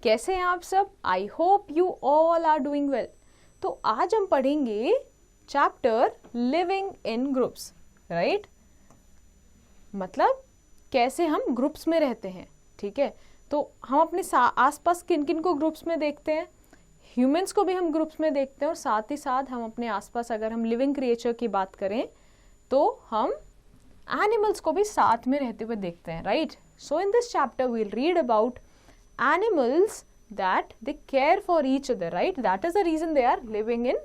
कैसे हैं आप सब? I hope you all are doing well. तो आज हम पढ़ेंगे chapter living in groups, right? मतलब कैसे हम ग्रुप्स में रहते हैं, ठीक है? तो हम अपने आसपास किन किन को ग्रुप्स में देखते हैं? ह्यूमंस को भी हम ग्रुप्स में देखते हैं, और साथ ही साथ हम अपने आसपास अगर हम लिविंग क्रिएचर की बात करें तो हम एनिमल्स को भी साथ में रहते हुए देखते हैं, right? So in this chapter we will read about animals that they care for each other, right? That is the reason they are living in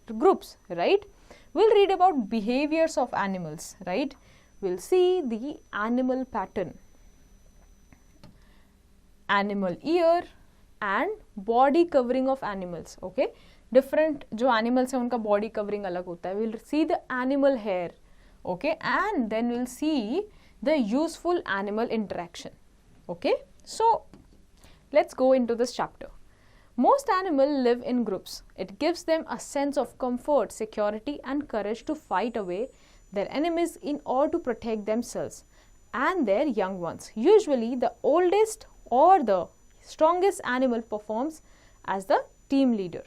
groups, right? We'll read about behaviors of animals, right? We'll see the animal pattern, animal ear and body covering of animals, okay? Different जो animals हैं उनका body covering अलग होता है. We'll see the animal hair, okay? And then we'll see the useful animal interaction, okay? So let's go into this chapter. Most animals live in groups. It gives them a sense of comfort, security and courage to fight away their enemies in order to protect themselves and their young ones. Usually the oldest or the strongest animal performs as the team leader.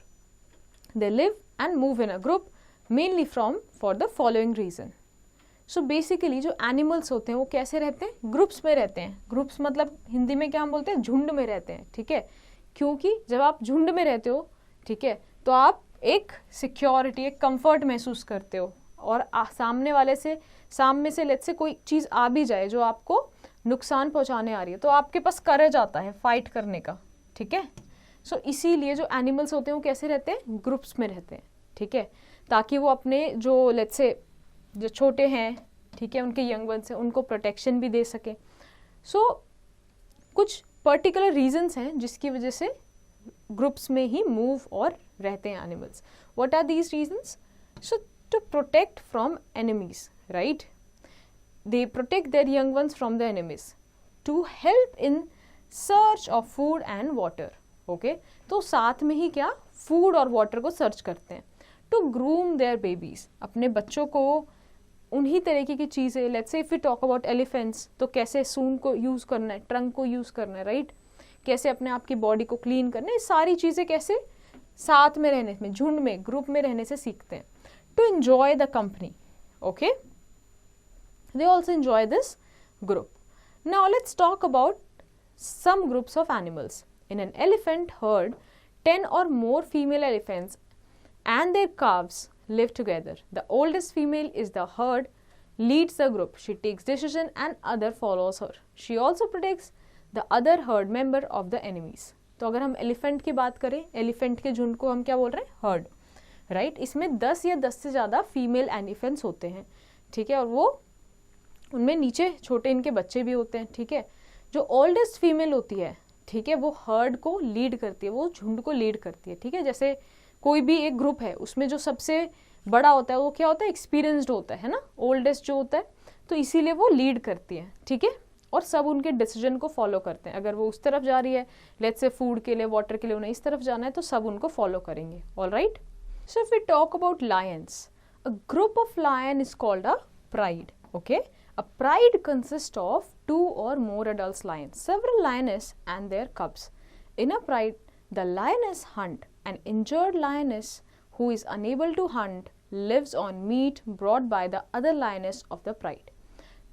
They live and move in a group mainly for the following reason. So basically जो animals होते हैं वो कैसे रहते हैं? Groups में रहते हैं. ग्रुप्स मतलब हिंदी में क्या हम बोलते हैं? झुंड में रहते हैं, ठीक है? क्योंकि जब आप झुंड में रहते हो, ठीक है, तो आप एक सिक्योरिटी, एक कंफर्ट महसूस करते हो, और सामने से लेट से कोई चीज़ आ भी जाए जो आपको नुकसान पहुंचाने आ रही है, तो आपके पास करेज आता है फाइट करने का, ठीक है? सो इसीलिए जो एनिमल्स होते हैं वो कैसे रहते हैं? ग्रुप्स में रहते हैं, ठीक है? ताकि वो अपने जो लेट से जो छोटे हैं, ठीक है, उनके यंग वंस हैं, उनको प्रोटेक्शन भी दे सके. सो कुछ पर्टिकुलर रीजंस हैं जिसकी वजह से ग्रुप्स में ही मूव और रहते हैं animals. What are these reasons? So to protect from enemies, right? They protect their young ones from the enemies, to help in search of food and water, okay? तो साथ में ही क्या, फूड और water को search करते हैं. To groom there babies, अपने बच्चों को उन्हीं तरीके की चीज़ें, let's say if we talk about elephants, तो कैसे सून को यूज़ करना है, ट्रंक को यूज़ करना है, राइट? कैसे अपने आप की बॉडी को क्लीन करना है, ये सारी चीज़ें कैसे साथ में रहने में, झुंड में, ग्रुप में रहने से सीखते हैं. To enjoy the company, okay? They also enjoy this group. Now let's talk about some groups of animals. In an elephant herd 10 or more female elephants and their calves live together. The oldest female is the herd, leads the group. She takes decision and other follows her. She also protects the other herd member of the enemies. तो अगर हम elephant की बात करें, elephant के झुंड को हम क्या बोल रहे हैं? Heard, right? इसमें 10 या 10 से ज़्यादा फीमेल एलिफेंट्स होते हैं, ठीक है? और वो उनमें नीचे छोटे इनके बच्चे भी होते हैं, ठीक है? जो ओल्डेस्ट फीमेल होती है, ठीक है, वो हर्ड को लीड करती है, वो झुंड को लीड करती है, ठीक है? जैसे कोई भी एक ग्रुप है, उसमें जो सबसे बड़ा होता है वो क्या होता है? एक्सपीरियंस्ड होता है ना, ओल्डेस्ट जो होता है, तो इसीलिए वो लीड करती है, ठीक है? और सब उनके डिसीजन को फॉलो करते हैं. अगर वो उस तरफ जा रही है, लेट्स से फूड के लिए, वाटर के लिए, उन्हें इस तरफ जाना है, तो सब उनको फॉलो करेंगे. All right? So if we talk about lions, a group of lion is called a pride, okay? A pride consists of 2 or more adult lions, several lioness and their cubs. In a pride, the lioness hunt. An injured lioness who is unable to hunt lives on meat brought by the other lioness of the pride.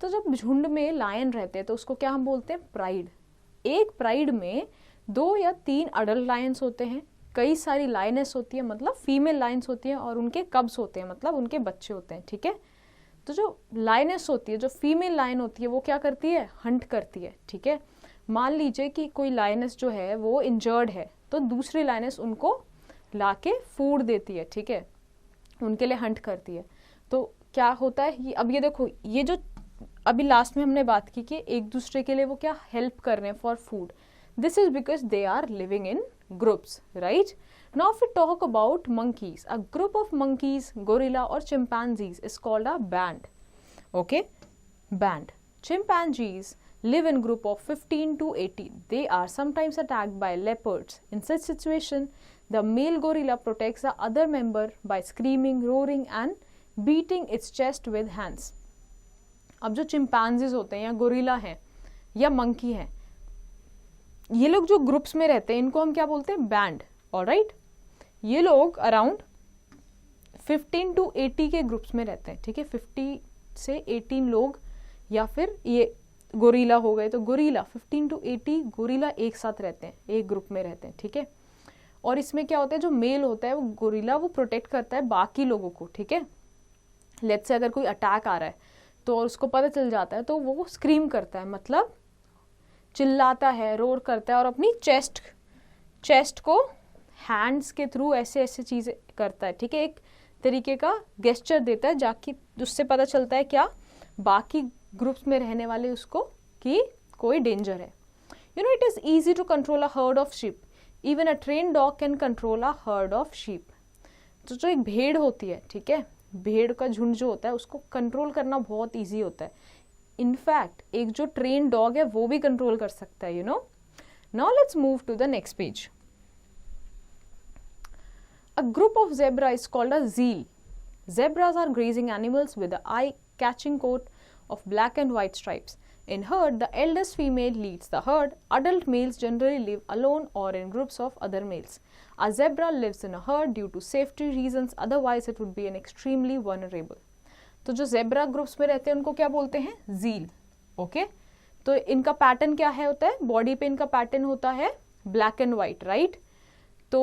तो जब झुंड में lion रहते हैं तो उसको क्या हम बोलते हैं? प्राइड. एक प्राइड में 2 या 3 अडल्ट लायंस होते हैं, कई सारी लायनेस होती है, मतलब फीमेल लायंस होती है, और उनके कब्स होते हैं, मतलब उनके बच्चे होते हैं, ठीक है? तो जो लायनेस होती है, जो फीमेल लायन होती है, वो क्या करती है? हंट करती है, ठीक है? मान लीजिए कि कोई लायनेस जो है वो इंजर्ड है, तो दूसरी लायनेस उनको लाके फूड देती है, ठीक है? उनके लिए हंट करती है. तो क्या होता है? अब ये देखो, ये जो अभी लास्ट में हमने बात की कि एक दूसरे के लिए वो क्या हेल्प कर रहे हैं for food. This is because they are living in groups, right? Now if we talk about monkeys, a group of monkeys, gorilla or chimpanzees is called a band, okay? Band. Chimpanzees live in group of 15 to 18. They are sometimes attacked by leopards. In such situation, the male gorilla protects the other member by screaming, roaring and beating its chest with hands. अब जो chimpanzees होते हैं या gorilla हैं या monkey हैं, ये लोग जो ग्रुप्स में रहते हैं इनको हम क्या बोलते हैं, बैंड, ऑलराइट। ये लोग अराउंड 15 to 80 के ग्रुप्स में रहते हैं, ठीक है, 50 से 18 लोग, या फिर ये गोरिल्ला हो गए तो गोरिल्ला 15 to 80 गोरिल्ला एक साथ रहते हैं, एक ग्रुप में रहते हैं, ठीक है। और इसमें क्या होता है, जो मेल होता है वो गोरिल्ला वो प्रोटेक्ट करता है बाकी लोगों को, ठीक है। लेट्स से अगर कोई अटैक आ रहा है तो उसको पता चल जाता है तो वो स्क्रीम करता है, मतलब चिल्लाता है, रोर करता है और अपनी चेस्ट को हैंड्स के थ्रू ऐसे ऐसे चीज़ें करता है, ठीक है, एक तरीके का गेस्चर देता है, जाकि उससे पता चलता है क्या, बाकी ग्रुप्स में रहने वाले उसको कि कोई डेंजर है। You know, it is easy to control a herd of sheep, even a train dog can control a herd of sheep. तो जो एक भेड़ होती है, ठीक है, भेड़ का झुंड जो होता है उसको कंट्रोल करना बहुत ईजी होता है। इनफैक्ट एक जो ट्रेन डॉग है वो भी कंट्रोल कर सकता है, you know. Now let's move to the next page. A group of zebra is called a zeal. Zebras are grazing animals with an eye-catching coat of black and white stripes. In herd, the eldest female leads the herd. Adult males generally live alone or in groups of other males. A zebra lives in a herd due to safety reasons, otherwise it would be an extremely vulnerable. तो जो zebra groups में रहते हैं उनको क्या बोलते हैं, zeal, okay. तो इनका पैटर्न क्या है होता है, बॉडी पे इनका पैटर्न होता है ब्लैक एंड वाइट, राइट। तो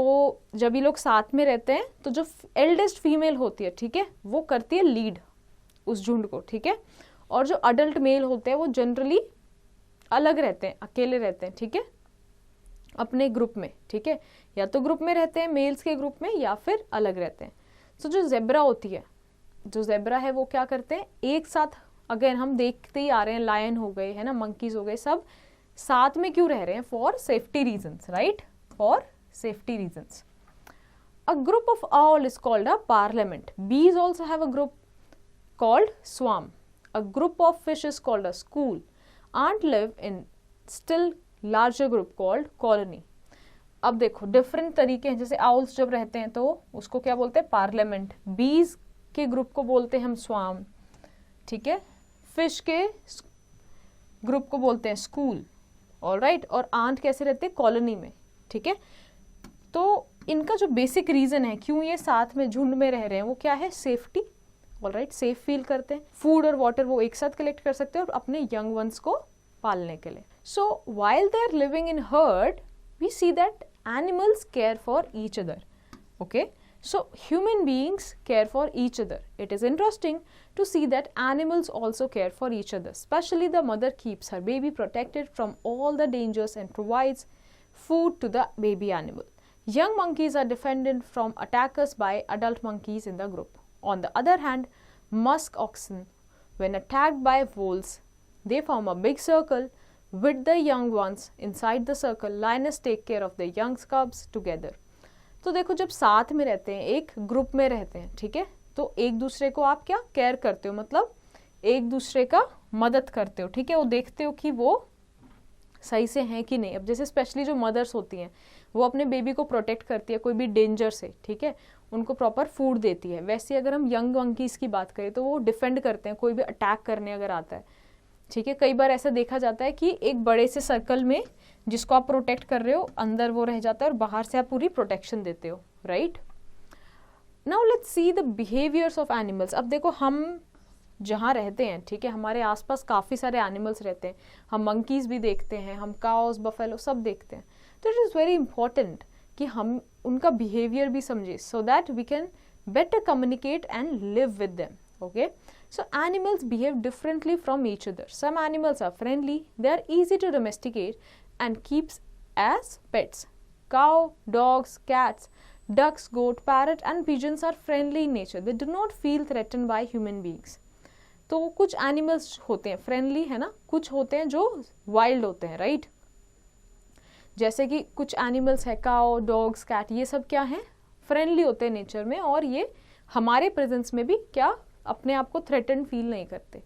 जब ये लोग साथ में रहते हैं तो जो एल्डेस्ट फीमेल होती है, ठीक है, वो करती है लीड उस झुंड को, ठीक है। और जो अडल्ट मेल होते हैं वो जनरली अलग रहते हैं, अकेले रहते हैं, ठीक है, अपने ग्रुप में, ठीक है, या तो ग्रुप में रहते हैं मेल्स के ग्रुप में या फिर अलग रहते हैं। तो जो जेब्रा होती है, जो जेब्रा है वो क्या करते हैं, एक साथ, अगर हम देखते ही आ रहे हैं, लायन हो गए, है ना, मंकीज हो गए, सब साथ में क्यों रह रहे हैं, for safety reasons, right, for safety reasons. A group of owl is called a parliament. Bees also have a group called swarm. A group of fish is called a school. Ants live in still larger group called colony. अब देखो different तरीके हैं, जैसे owls जब रहते हैं तो उसको क्या बोलते हैं, पार्लियामेंट। बीज के ग्रुप को बोलते हैं हम स्वाम, ठीक है। फिश के ग्रुप को बोलते हैं स्कूल, ऑलराइट। और आंट कैसे रहते हैं, कॉलोनी में, ठीक है। तो इनका जो बेसिक रीजन है क्यों ये साथ में झुंड में रह रहे हैं वो क्या है, सेफ्टी, ऑलराइट, सेफ फील करते हैं, फूड और वाटर वो एक साथ कलेक्ट कर सकते हैं और अपने यंग वंस को पालने के लिए। So while they are living in herd we see that animals care for each other, okay. So human beings care for each other. It is interesting to see that animals also care for each other. Especially the mother keeps her baby protected from all the dangers and provides food to the baby animal. Young monkeys are defended from attackers by adult monkeys in the group. On the other hand, musk oxen, when attacked by wolves, they form a big circle with the young ones. Inside the circle, lioness take care of the young cubs together. तो देखो जब साथ में रहते हैं, एक group में रहते हैं, ठीक है, तो एक दूसरे को आप क्या केयर करते हो, मतलब एक दूसरे का मदद करते हो, ठीक है, वो देखते हो कि वो सही से हैं कि नहीं। अब जैसे स्पेशली जो मदर्स होती हैं वो अपने बेबी को प्रोटेक्ट करती है कोई भी डेंजर से, ठीक है, उनको प्रॉपर फूड देती है। वैसे अगर हम यंग मंकीज की बात करें तो वो डिफेंड करते हैं कोई भी अटैक करने अगर आता है, ठीक है। कई बार ऐसा देखा जाता है कि एक बड़े से सर्कल में जिसको आप प्रोटेक्ट कर रहे हो अंदर वो रह जाता है और बाहर से आप पूरी प्रोटेक्शन देते हो, right. Now let's see the behaviours of animals. अब देखो हम जहाँ रहते हैं, ठीक है, हमारे आसपास काफ़ी सारे एनिमल्स रहते हैं, हम मंकीज भी देखते हैं, हम काउस, बफेलो सब देखते हैं। तो इट इज़ वेरी इंपॉर्टेंट कि हम उनका बिहेवियर भी समझें so that we can better communicate and live with them, okay. So animals behave differently from each other. Some animals are friendly, they are easy to domesticate and keeps as pets. Cow, dogs, cats, ducks, goat, parrot and pigeons are friendly in nature. They do not feel threatened by human beings. तो कुछ animals होते हैं friendly, है ना, कुछ होते हैं जो वाइल्ड होते हैं, राइट। जैसे कि कुछ एनिमल्स है, काउ, डॉग्स, कैट, ये सब क्या हैं, फ्रेंडली होते हैं नेचर में और ये हमारे प्रेजेंस में भी क्या अपने आप को थ्रेटन फील नहीं करते।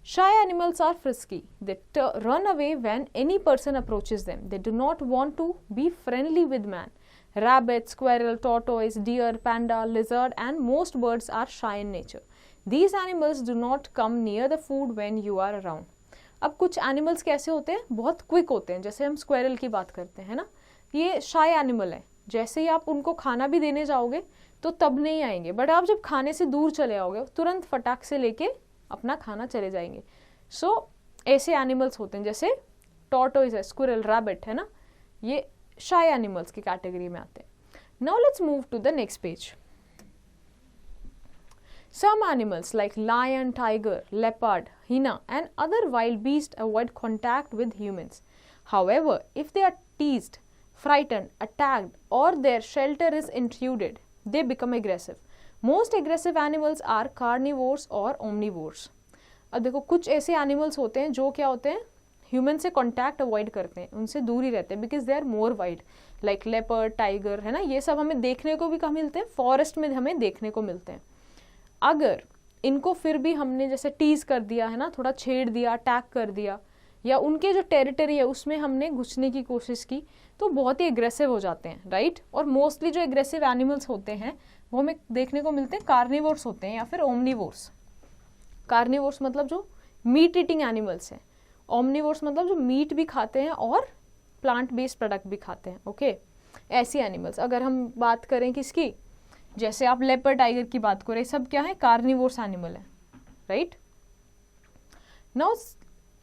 Shy animals are frisky. They run away when any person approaches them. They do not want to be friendly with man. Rabbit, squirrel, tortoise, deer, panda, lizard and most birds are shy in nature. These animals do not come near the food when you are around. अब कुछ animals कैसे होते हैं, बहुत quick होते हैं, जैसे हम स्क्वेरल की बात करते हैं ना, ये शाय एनिमल है, जैसे ही आप उनको खाना भी देने जाओगे तो तब नहीं आएंगे, बट आप जब खाने से दूर चले आओगे तुरंत फटाक से लेके अपना खाना चले जाएंगे। सो ऐसे एनिमल्स होते हैं, जैसे टॉर्टोइज है, स्क्विरल, रैबिट है ना, ये शाय एनिमल्स की कैटेगरी में आते हैं। Now let's move to the next page. Some animals like lion, tiger, leopard, hyena and other wild beasts avoid contact with humans. However, if they are teased, frightened, attacked or their shelter is intruded, they become aggressive. Most aggressive animals are carnivores or omnivores. अब देखो कुछ ऐसे animals होते हैं जो क्या होते हैं, ह्यूमन से कॉन्टैक्ट अवॉइड करते हैं, उनसे दूर ही रहते हैं, because they are more wild, like leopard, tiger है ना, ये सब हमें देखने को भी कहाँ मिलते हैं, फॉरेस्ट में हमें देखने को मिलते हैं। अगर इनको फिर भी हमने जैसे टीज कर दिया है ना, थोड़ा छेड़ दिया, अटैक कर दिया, या उनके जो टेरिटरी है उसमें हमने घुसने की कोशिश की, तो बहुत ही एग्रेसिव हो जाते हैं, राइट। और मोस्टली जो एग्रेसिव एनिमल्स होते हैं वो हमें देखने को मिलते हैं कार्निवोर्स होते हैं या फिर ओमनिवोर्स। कार्निवोर्स मतलब जो मीट ईटिंग एनिमल्स हैं, ओमनिवोर्स मतलब जो मीट भी खाते हैं और प्लांट बेस्ड प्रोडक्ट भी खाते हैं, ओके। ऐसी एनिमल्स अगर हम बात करें किसकी, जैसे आप लेपर्ड, टाइगर की बात करें, सब क्या है, कार्निवोर्स एनिमल है, राइट। नाउ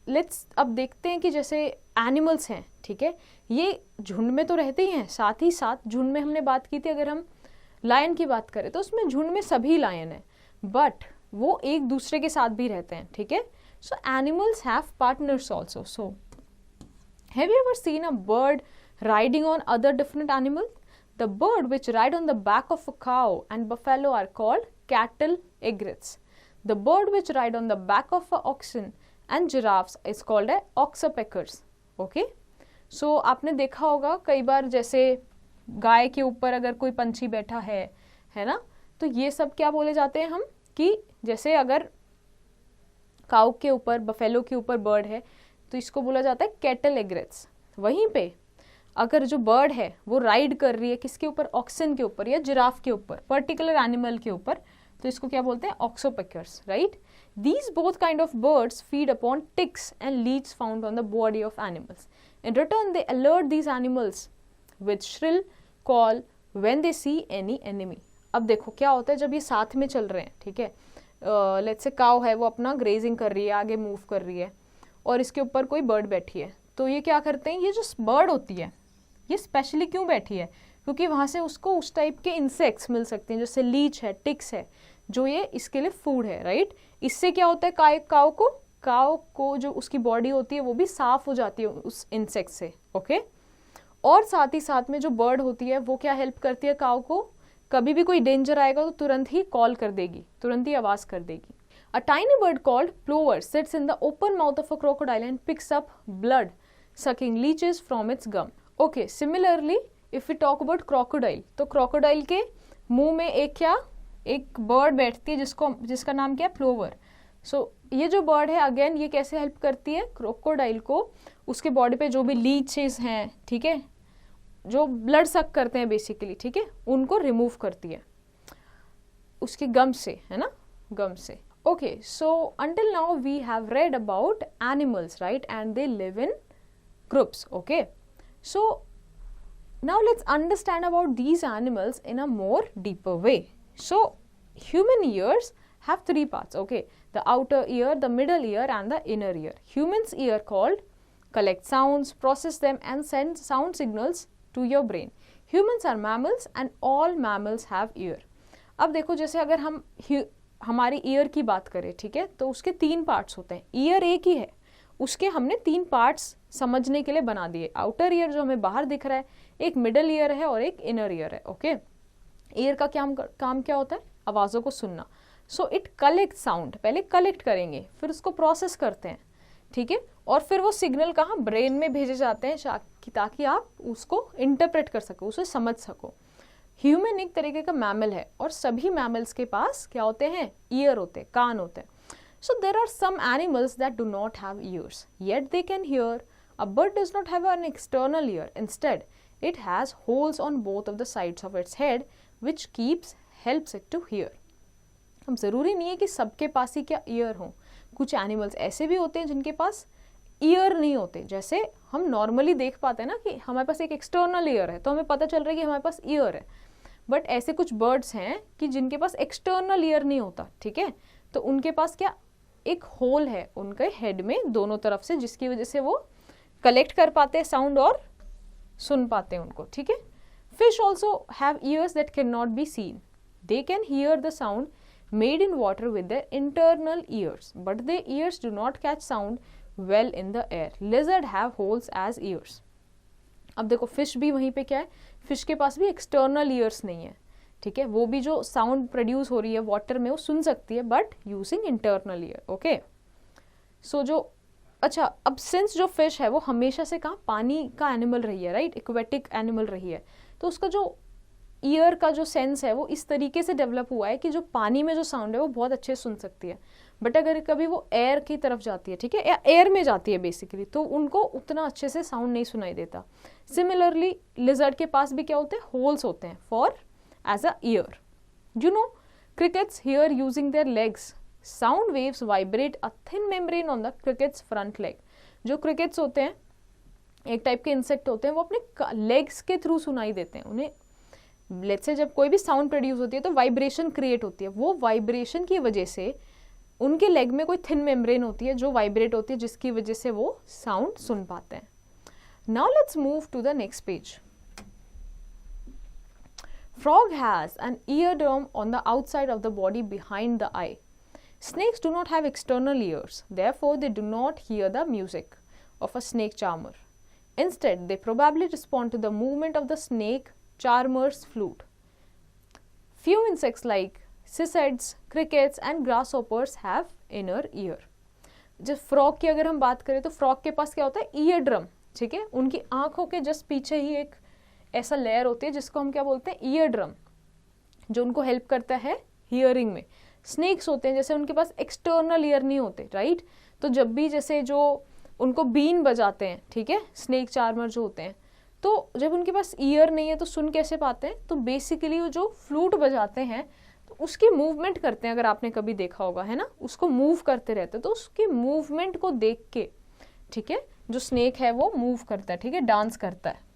लेट्स अब देखते हैं कि जैसे एनिमल्स हैं, ठीक है, ये झुंड में तो रहते ही हैं, साथ ही साथ झुंड में हमने बात की थी, अगर हम लायन की बात करें तो उसमें झुंड में सभी लायन है, बट वो एक दूसरे के साथ भी रहते हैं, ठीक है। सो animals have partners also. So have you ever seen a bird riding on other different animal? The bird which ride on the back of a cow and buffalo are called cattle egrets. The bird which ride on the back of a oxen and giraffes is called a oxopeckers. Okay? So आपने देखा होगा कई बार जैसे गाय के ऊपर अगर कोई पंछी बैठा है ना, तो ये सब क्या बोले जाते हैं हम, कि जैसे अगर काऊ के ऊपर, बफेलो के ऊपर बर्ड है तो इसको बोला जाता है कैटल एग्रेट्स। वहीं पे अगर जो बर्ड है वो राइड कर रही है किसके ऊपर, ऑक्सन के ऊपर या जिराफ के ऊपर, पर्टिकुलर एनिमल के ऊपर, तो इसको क्या बोलते हैं, oxpeckers, right. These both kind of birds feed upon ticks and leeches found on the body of animals. In return they alert these animals with shrill call when they see any enemy. अब देखो क्या होता है जब ये साथ में चल रहे हैं, ठीक है, लेट्स से काउ है, वो अपना ग्रेजिंग कर रही है, आगे मूव कर रही है, और इसके ऊपर कोई बर्ड बैठी है, तो ये क्या करते हैं, ये जो बर्ड होती है ये स्पेशली क्यों बैठी है, क्योंकि वहाँ से उसको उस टाइप के इंसेक्ट्स मिल सकते हैं, जैसे लीच है, टिक्स है, जो ये इसके लिए फूड है, राइट। इससे क्या होता है, काऊ को जो उसकी बॉडी होती है वो भी साफ हो जाती है उस इंसेक्ट से, ओके। और साथ ही साथ में जो बर्ड होती है वो क्या हेल्प करती है काऊ को, कभी भी कोई डेंजर आएगा तो तुरंत ही कॉल कर देगी, तुरंत ही आवाज कर देगी। A tiny bird called plover sits in the open mouth of a crocodile and picks up blood sucking leeches from its gum. Okay, similarly if we talk about crocodile, तो क्रोकोडाइल के मुंह में एक बर्ड बैठती है जिसका नाम क्या है, प्लोवर। सो ये जो बर्ड है अगेन ये कैसे हेल्प करती है क्रोकोडाइल को, उसके बॉडी पे जो भी लीचेस हैं, ठीक है, जो ब्लड सक करते हैं बेसिकली, ठीक है, उनको रिमूव करती है उसके गम से, है ना, गम से। Okay, so until now we have read about animals, right, and they live in groups, okay. So now let's understand about these animals in a more deeper way. So human ears have three parts, okay, the outer ear, the middle ear and the inner ear. Human's ear called collect sounds, process them and send sound signals to your brain. Humans are mammals and all mammals have ear. अब देखो जैसे अगर हम हमारी year की बात करें, ठीक है, तो उसके 3 पार्ट्स होते हैं, ईयर एक ही है, उसके हमने 3 पार्ट्स समझने के लिए बना दिए। आउटर ईयर जो हमें बाहर दिख रहा है, एक मिडल ईयर है और एक इनर ईयर है, ओके। ईयर का काम क्या होता है, आवाज़ों को सुनना। सो इट कलेक्ट साउंड, पहले कलेक्ट करेंगे फिर उसको प्रोसेस करते हैं, ठीक है, और फिर वो सिग्नल कहाँ, ब्रेन में भेजे जाते हैं ताकि आप उसको इंटरप्रेट कर सको, उसे समझ सको। ह्यूमन एक तरीके का मैमल है और सभी मैमल्स के पास क्या होते हैं, ईयर होते हैं, कान होते हैं। So there are some animals that do not have ears, yet they can hear. A bird does not have an external ear. Instead, it has holes on both of the sides of its head, which helps it to hear. अब ज़रूरी नहीं है कि सबके पास ही क्या year हो, कुछ animals ऐसे भी होते हैं जिनके पास ईयर नहीं होते, जैसे हम नॉर्मली देख पाते हैं ना कि हमारे पास एक एक्सटर्नल ईयर है तो हमें पता चल रहा है कि हमारे पास ईयर है, बट ऐसे कुछ बर्ड्स हैं कि जिनके पास एक्सटर्नल ईयर नहीं होता, ठीक है, तो उनके पास क्या एक होल है उनके हेड में दोनों तरफ से, जिसकी वजह से वो कलेक्ट कर पाते हैं साउंड और सुन पाते हैं उनको, ठीक है। Fish also have years that can not be seen, they can hear the sound made in water with their internal ears, but their ears do not catch sound well in the air. Lizard have holes as ears. अब देखो fish भी वहीं पे क्या है, fish के पास भी external years नहीं है, ठीक है, वो भी जो साउंड प्रोड्यूस हो रही है वाटर में वो सुन सकती है but using internal ear, okay. So जो अच्छा, अब सिंस जो फिश है वो हमेशा से कहाँ पानी का एनिमल रही है, राइट, एक्वेटिक एनिमल रही है, तो उसका जो ईयर का जो सेंस है वो इस तरीके से डेवलप हुआ है कि जो पानी में जो साउंड है वो बहुत अच्छे से सुन सकती है, बट अगर कभी वो एयर की तरफ जाती है, ठीक है, या एयर में जाती है बेसिकली, तो उनको उतना अच्छे से साउंड नहीं सुनाई देता। सिमिलरली लिजर्ड के पास भी क्या होते हैं, होल्स होते हैं for as a year. You know crickets here using their legs, sound waves vibrate a thin membrane on the cricket's front leg. जो crickets होते हैं एक टाइप के इंसेक्ट होते हैं, वो अपने लेग्स के थ्रू सुनाई देते हैं उन्हें। लेट्स से जब कोई भी साउंड प्रोड्यूस होती है तो वाइब्रेशन क्रिएट होती है, वो वाइब्रेशन की वजह से उनके लेग में कोई थिन मेम्ब्रेन होती है जो वाइब्रेट होती है, जिसकी वजह से वो साउंड सुन पाते हैं। Now let's move to the next page. Frog has an eardrum on the outside of the body behind the eye. Snakes do not have external ears, therefore they do not hear the music of a snake charmer. Instead, they probably respond to the movement of the snake charmer's flute. Few insects like cicads, crickets and grasshoppers have inner ear. जब frog की अगर हम बात करें तो frog के पास क्या होता है, ईयर ड्रम, ठीक है, उनकी आंखों के जस्ट पीछे ही एक ऐसा लेयर होती है जिसको हम क्या बोलते हैं, ईयर ड्रम, जो उनको हेल्प करता है हियरिंग में। स्नेक्स होते हैं जैसे उनके पास एक्सटर्नल ईयर नहीं होते, राइट, तो जब भी जैसे जो उनको बीन बजाते हैं, ठीक है, स्नेक चार्मर जो होते हैं, तो जब उनके पास ईयर नहीं है तो सुन कैसे पाते हैं, तो बेसिकली वो जो फ्लूट बजाते हैं तो उसकी मूवमेंट करते हैं, अगर आपने कभी देखा होगा, है ना, उसको मूव करते रहते हैं, तो उसकी मूवमेंट को देख के, ठीक है, जो स्नेक है वो मूव करता है, ठीक है, डांस करता है।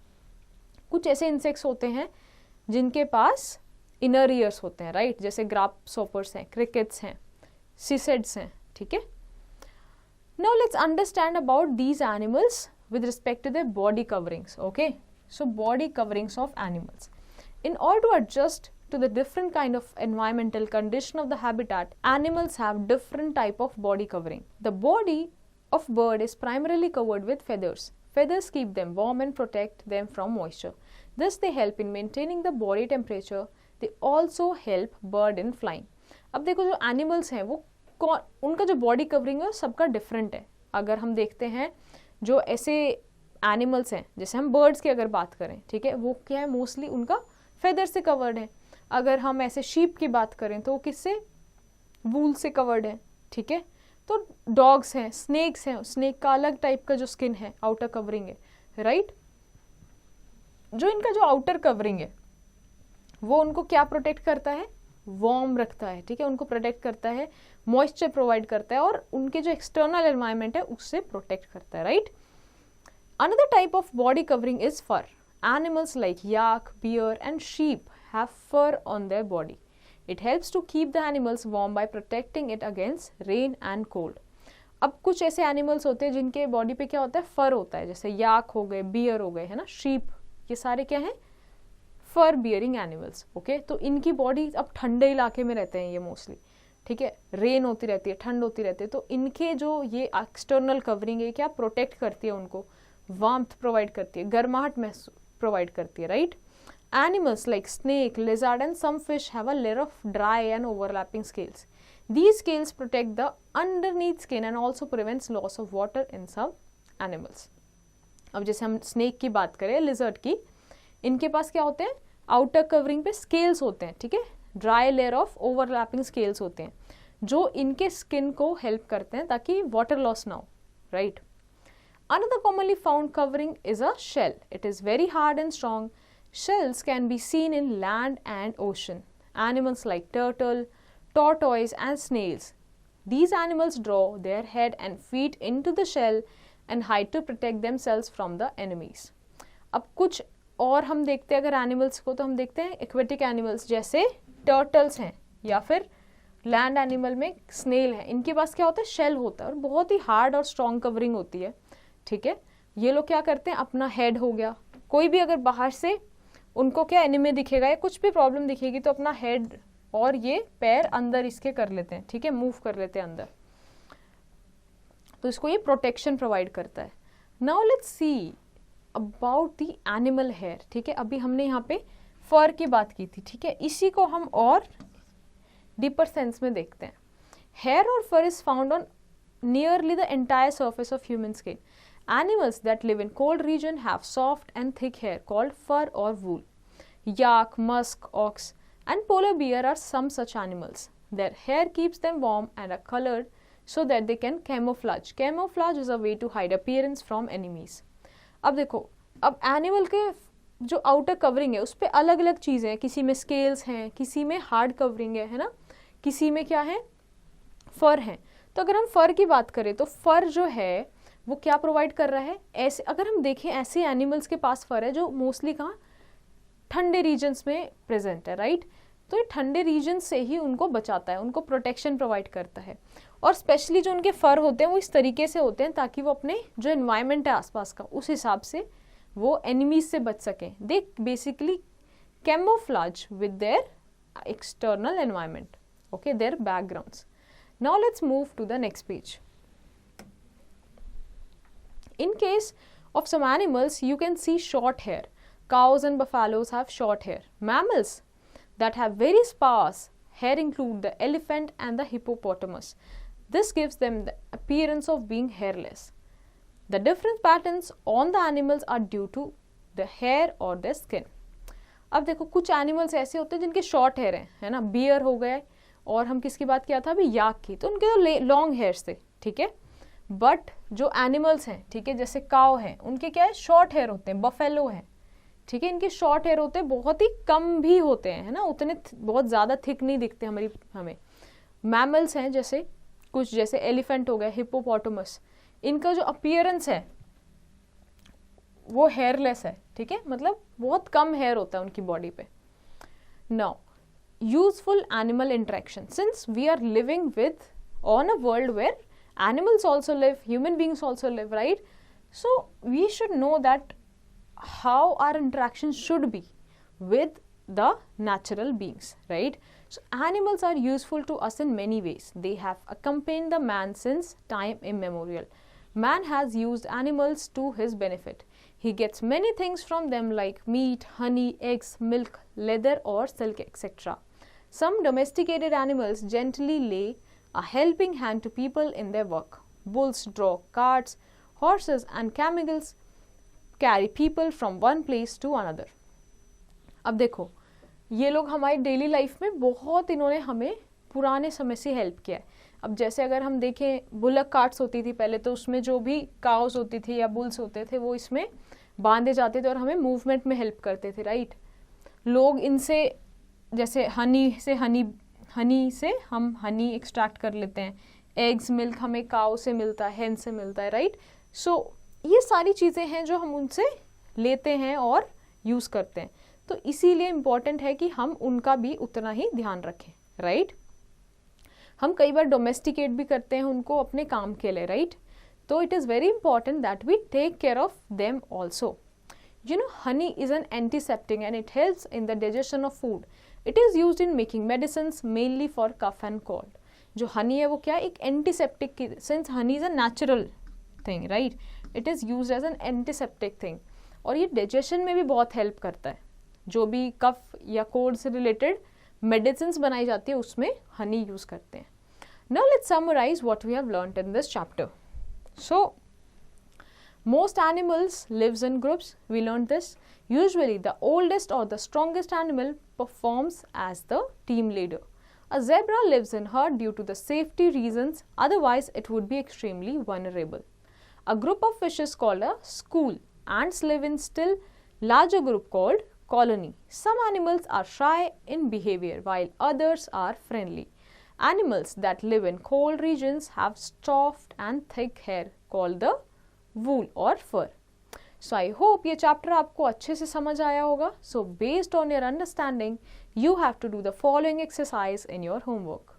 कुछ ऐसे इंसेक्ट्स होते हैं जिनके पास इनर ईयर्स होते हैं, राइट, जैसे ग्रासहॉपर्स हैं, क्रिकेट्स हैं, सिसेड्स हैं, ठीक है। Now let's understand about these animals with respect to their body coverings, okay? So body coverings of animals. In order to adjust to the different kind of environmental condition of the habitat, animals have different type of body covering. The body of bird is primarily covered with feathers. Feathers keep them warm and protect them from moisture. Thus they help in maintaining the body temperature. They also help bird in flying. अब देखो जो animals हैं वो उनका जो body covering है सबका different है। अगर हम देखते हैं जो ऐसे एनिमल्स हैं, जैसे हम बर्ड्स की अगर बात करें, ठीक है, वो क्या है, मोस्टली उनका फेदर से कवर्ड है। अगर हम ऐसे शीप की बात करें तो वो किससे, वूल से कवर्ड है, ठीक है। तो डॉग्स हैं, स्नेक्स हैं, स्नेक का अलग टाइप का जो स्किन है, आउटर कवरिंग है, राइट। जो इनका जो आउटर कवरिंग है वो उनको क्या प्रोटेक्ट करता है, वार्म रखता है, ठीक है, उनको प्रोटेक्ट करता है, मॉइस्चर प्रोवाइड करता है और उनके जो एक्सटर्नल एनवायरनमेंट है उससे प्रोटेक्ट करता है, right. Another type of body covering is for. Animals like yak, bear and sheep have fur on their body. It helps to keep the animals warm by protecting it against rain and cold. अब कुछ ऐसे animals होते हैं जिनके body पे क्या होता है, फर होता है, जैसे याक हो गए, बियर हो गए, है ना, शीप, ये सारे क्या हैं, फर बियरिंग एनिमल्स, ओके। तो इनकी बॉडी अब ठंडे इलाके में रहते हैं ये मोस्टली, ठीक है, रेन होती रहती है, ठंड होती रहती है, तो इनके जो ये एक्सटर्नल कवरिंग है क्या प्रोटेक्ट करती है, उनको वार्मथ प्रोवाइड करती है, गर्माहट में प्रोवाइड करती है, right. Animals like snake, lizard and some fish have a layer of dry and overlapping scales. These scales protect the underneath skin and also prevents loss of water in some animals. अब जैसे हम snake की बात करें, lizard की, इनके पास क्या होते हैं, outer covering पे scales होते हैं, ठीक है, dry layer of overlapping scales होते हैं, जो इनके skin को help करते हैं ताकि water loss ना हो, right. Another commonly found covering is a shell. It is very hard and strong. Shells can be seen in land and ocean. Animals like turtle, tortoise and snails. These animals draw their head and feet into the shell and hide to protect themselves from the enemies. अब कुछ और हम देखते हैं अगर animals को, तो हम देखते हैं एक्वेटिक एनिमल्स जैसे टर्टल्स हैं या फिर लैंड एनिमल में स्नेल है. इनके पास क्या होता है, शेल होता है और बहुत ही हार्ड और स्ट्रॉन्ग कवरिंग होती है. ठीक है, ये लोग क्या करते हैं, अपना हेड हो गया, कोई भी अगर बाहर से उनको क्या एनिमी दिखेगा या कुछ भी प्रॉब्लम दिखेगी तो अपना हेड और ये पैर अंदर इसके कर लेते हैं. ठीक है, मूव कर लेते हैं अंदर, तो इसको ये प्रोटेक्शन प्रोवाइड करता है. Now let's see about the animal hair. ठीक है, अभी हमने यहाँ पे फर की बात की थी. ठीक है, इसी को हम और डीपर सेंस में देखते हैं. हेयर और fur is found on nearly the entire surface of human skin. Animals that live in cold region have soft and thick hair called fur or wool. Yak, musk, ox and polar bear are some such animals. Their hair keeps them warm and are colored so that they can camouflage. Camouflage is a way to hide appearance from enemies. अब देखो, अब animal के जो outer covering है उस पर अलग अलग चीज़ें हैं. किसी में स्केल्स हैं, किसी में हार्ड कवरिंग है ना, किसी में क्या है, फर है. तो अगर हम फर की बात करें तो फर जो है वो क्या प्रोवाइड कर रहा है, ऐसे अगर हम देखें ऐसे एनिमल्स के पास फर है जो मोस्टली कहाँ, ठंडे रीजन्स में प्रेजेंट है. राइट, तो ये ठंडे रीजन से ही उनको बचाता है, उनको प्रोटेक्शन प्रोवाइड करता है. और स्पेशली जो उनके फर होते हैं वो इस तरीके से होते हैं ताकि वो अपने जो एनवायरनमेंट है आसपास का उस हिसाब से वो एनिमीज से बच सकें. They basically camouflage with their external environment, okay, their backgrounds. Now let's move to the next page. In case of some animals, you can see short hair. Cows and buffaloes have short hair. Mammals that have very sparse hair include the elephant and the hippopotamus. This gives them the appearance of being hairless. The different patterns on the animals are due to the hair or their skin. अब देखो, कुछ animals ऐसे होते हैं जिनके short hair हैं, है ना, बियर हो गए, और हम किसकी बात किया था अभी, याक की, तो उनके तो लॉन्ग हेयर्स थे. ठीक है, बट जो एनिमल्स हैं, ठीक है, जैसे काव हैं, उनके क्या है, शॉर्ट हेयर होते हैं. बफेलो हैं, ठीक है, इनके शॉर्ट हेयर होते हैं, बहुत ही कम भी होते हैं, है ना, उतने बहुत ज़्यादा थिक नहीं दिखते हमें. मैमल्स हैं जैसे कुछ, जैसे एलिफेंट हो गया, हिप्पोपोटामस, इनका जो अपीयरेंस है वो हेयरलेस है. ठीक है, मतलब बहुत कम हेयर होता है उनकी बॉडी पे. Now useful animal interaction. Since we are living with on a world where animals also live, human beings also live, right? So we should know that how our interactions should be with the natural beings, right? So animals are useful to us in many ways. They have accompanied the man since time immemorial. Man has used animals to his benefit. He gets many things from them like meat, honey, eggs, milk, leather or silk, etc. Some domesticated animals gently lay a helping hand to people in their work. Bulls draw carts, horses and camels carry people from one place to another. अब देखो, ये लोग हमारी daily life में बहुत इन्होंने हमें पुराने समय से हेल्प किया है. अब जैसे अगर हम देखें, बुलक कार्ट्स होती थी पहले, तो उसमें जो भी काउस होती थी या बुल्स होते थे वो इसमें बांधे जाते थे और हमें मूवमेंट में हेल्प करते थे. राइट, लोग इनसे जैसे हनी से हम हनी एक्सट्रैक्ट कर लेते हैं. एग्स, मिल्क हमें काउ से मिलता है, हेन से मिलता है. राइट, सो ये सारी चीज़ें हैं जो हम उनसे लेते हैं और यूज़ करते हैं. तो इसीलिए इम्पॉर्टेंट है कि हम उनका भी उतना ही ध्यान रखें. राइट, हम कई बार डोमेस्टिकेट भी करते हैं उनको अपने काम के लिए. राइट, तो it is very important that we take care of them also. You know, honey is an antiseptic and it helps in the digestion of food. It is used in making medicines mainly for cough and cold. जो honey है वो क्या, एक antiseptic की, since honey is a natural thing, right? It is used as an antiseptic thing. और ये digestion में भी बहुत help करता है. जो भी कफ या कोल्ड से रिलेटेड मेडिसिन्स बनाई जाती है उसमें honey यूज़ करते हैं. Now let's summarize what we have learnt in this chapter. So most animals lives in groups. We learned this. Usually the oldest or the strongest animal performs as the team leader. A zebra lives in herd due to the safety reasons, otherwise it would be extremely vulnerable. A group of fishes called a school. Ants live in still larger group called colony. Some animals are shy in behavior while others are friendly. Animals that live in cold regions have soft and thick hair called the वूल और फर. सो I hope ये chapter आपको अच्छे से समझ आया होगा. So based on your understanding, you have to do the following exercise in your homework.